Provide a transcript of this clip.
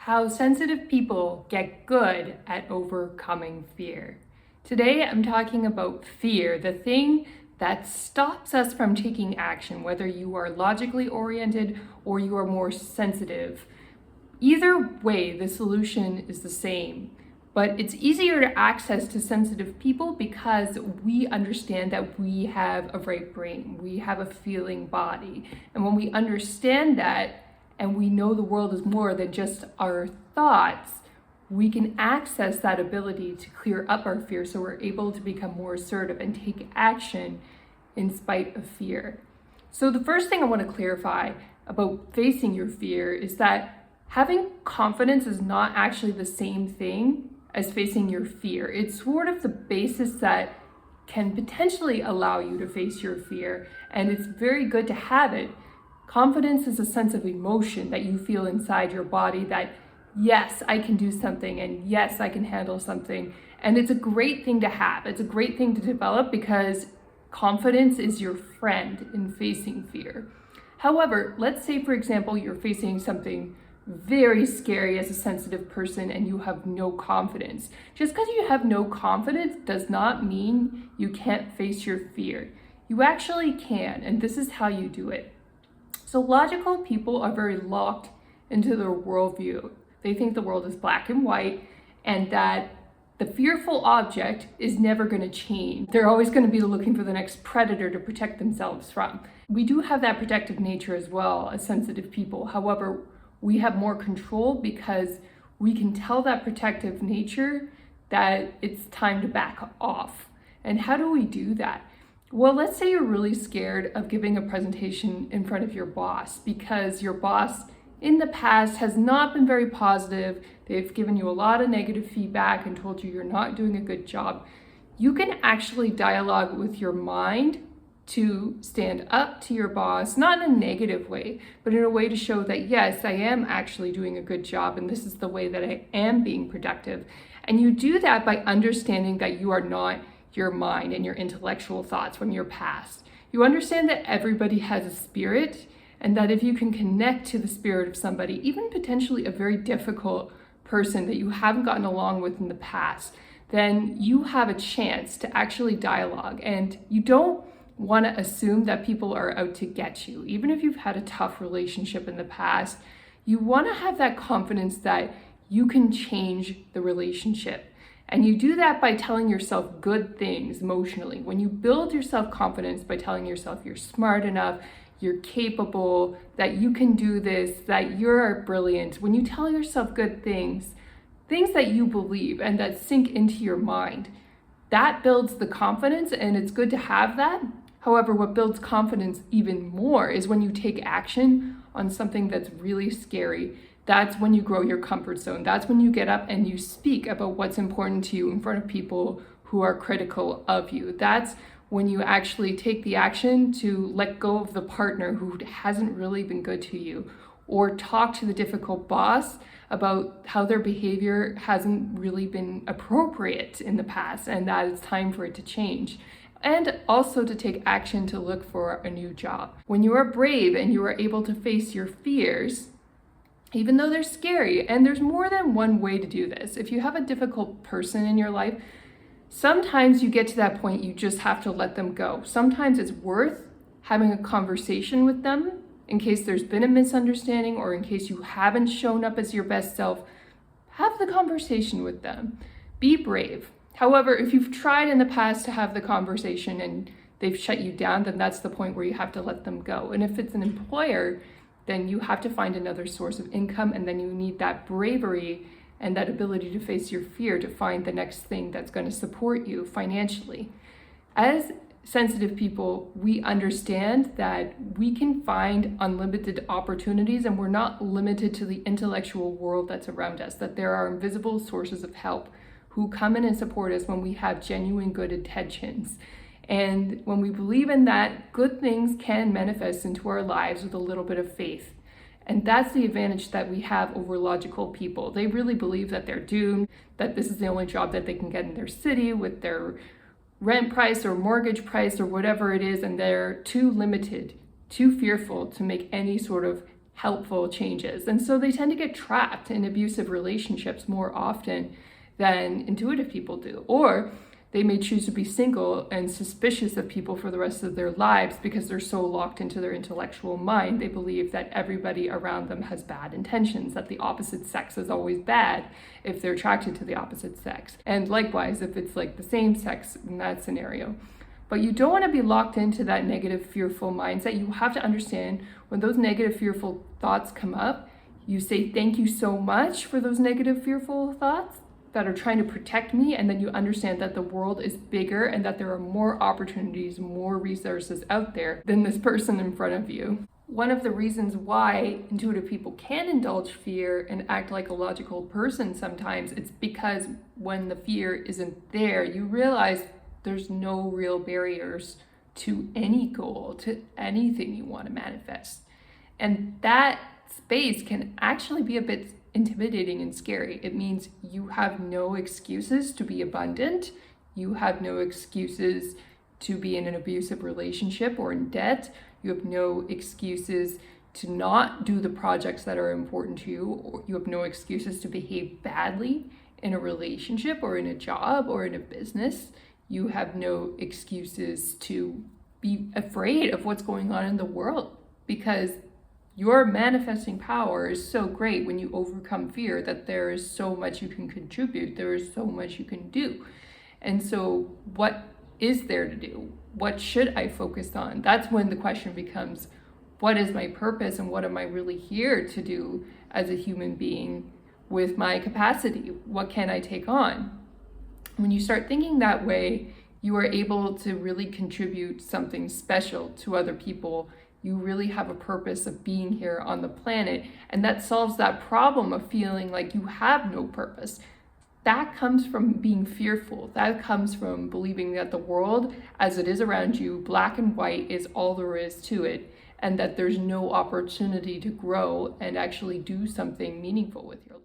How sensitive people get good at overcoming fear. Today, I'm talking about fear, the thing that stops us from taking action, whether you are logically oriented or you are more sensitive. Either way, the solution is the same, but it's easier to access to sensitive people because we understand that we have a right brain, we have a feeling body. And when we understand that, and we know the world is more than just our thoughts, we can access that ability to clear up our fear so we're able to become more assertive and take action in spite of fear. So the first thing I want to clarify about facing your fear is that having confidence is not actually the same thing as facing your fear. It's sort of the basis that can potentially allow you to face your fear, and it's very good to have it. Confidence is a sense of emotion that you feel inside your body that, yes, I can do something, and yes, I can handle something. And it's a great thing to have. It's a great thing to develop because confidence is your friend in facing fear. However, let's say, for example, you're facing something very scary as a sensitive person and you have no confidence. Just because you have no confidence does not mean you can't face your fear. You actually can, and this is how you do it. So logical people are very locked into their worldview. They think the world is black and white and that the fearful object is never going to change. They're always going to be looking for the next predator to protect themselves from. We do have that protective nature as well as sensitive people. However, we have more control because we can tell that protective nature that it's time to back off. And how do we do that? Well, let's say you're really scared of giving a presentation in front of your boss because your boss in the past has not been very positive. They've given you a lot of negative feedback and told you you're not doing a good job. You can actually dialogue with your mind to stand up to your boss, not in a negative way, but in a way to show that, yes, I am actually doing a good job and this is the way that I am being productive. And you do that by understanding that you are not your mind and your intellectual thoughts from your past. You understand that everybody has a spirit and that if you can connect to the spirit of somebody, even potentially a very difficult person that you haven't gotten along with in the past, then you have a chance to actually dialogue. And you don't want to assume that people are out to get you. Even if you've had a tough relationship in the past, you want to have that confidence that you can change the relationship. And you do that by telling yourself good things emotionally. When you build your self-confidence by telling yourself you're smart enough, you're capable, that you can do this, that you're brilliant, when you tell yourself good things, things that you believe and that sink into your mind, that builds the confidence, and it's good to have that. However, what builds confidence even more is when you take action on something that's really scary. That's when you grow your comfort zone. That's when you get up and you speak about what's important to you in front of people who are critical of you. That's when you actually take the action to let go of the partner who hasn't really been good to you, or talk to the difficult boss about how their behavior hasn't really been appropriate in the past and that it's time for it to change. And also to take action to look for a new job. When you are brave and you are able to face your fears, even though they're scary, and there's more than one way to do this. If you have a difficult person in your life, sometimes you get to that point you just have to let them go. Sometimes it's worth having a conversation with them in case there's been a misunderstanding or in case you haven't shown up as your best self. Have the conversation with them. Be brave. However, if you've tried in the past to have the conversation and they've shut you down, then that's the point where you have to let them go. And if it's an employer, then you have to find another source of income, and then you need that bravery and that ability to face your fear to find the next thing that's going to support you financially. As sensitive people, we understand that we can find unlimited opportunities and we're not limited to the intellectual world that's around us, that there are invisible sources of help who come in and support us when we have genuine good intentions. And when we believe in that, good things can manifest into our lives with a little bit of faith. And that's the advantage that we have over logical people. They really believe that they're doomed, that this is the only job that they can get in their city with their rent price or mortgage price or whatever it is, and they're too limited, too fearful to make any sort of helpful changes. And so they tend to get trapped in abusive relationships more often than intuitive people do. Or they may choose to be single and suspicious of people for the rest of their lives because they're so locked into their intellectual mind. They believe that everybody around them has bad intentions, that the opposite sex is always bad if they're attracted to the opposite sex. And likewise, if it's like the same sex in that scenario. But you don't want to be locked into that negative, fearful mindset. You have to understand when those negative, fearful thoughts come up, you say, thank you so much for those negative, fearful thoughts that are trying to protect me. And then you understand that the world is bigger and that there are more opportunities, more resources out there than this person in front of you. One of the reasons why intuitive people can indulge fear and act like a logical person sometimes, it's because when the fear isn't there, you realize there's no real barriers to any goal, to anything you want to manifest. And that space can actually be a bit intimidating and scary. It means you have no excuses to be abundant. You have no excuses to be in an abusive relationship or in debt. You have no excuses to not do the projects that are important to you. Or you have no excuses to behave badly in a relationship or in a job or in a business. You have no excuses to be afraid of what's going on in the world, because your manifesting power is so great when you overcome fear that there is so much you can contribute. There is so much you can do. And so what is there to do? What should I focus on? That's when the question becomes, what is my purpose and what am I really here to do as a human being with my capacity? What can I take on? When you start thinking that way, you are able to really contribute something special to other people. You really have a purpose of being here on the planet, and that solves that problem of feeling like you have no purpose. That comes from being fearful. That comes from believing that the world as it is around you, black and white, is all there is to it, and that there's no opportunity to grow and actually do something meaningful with your life.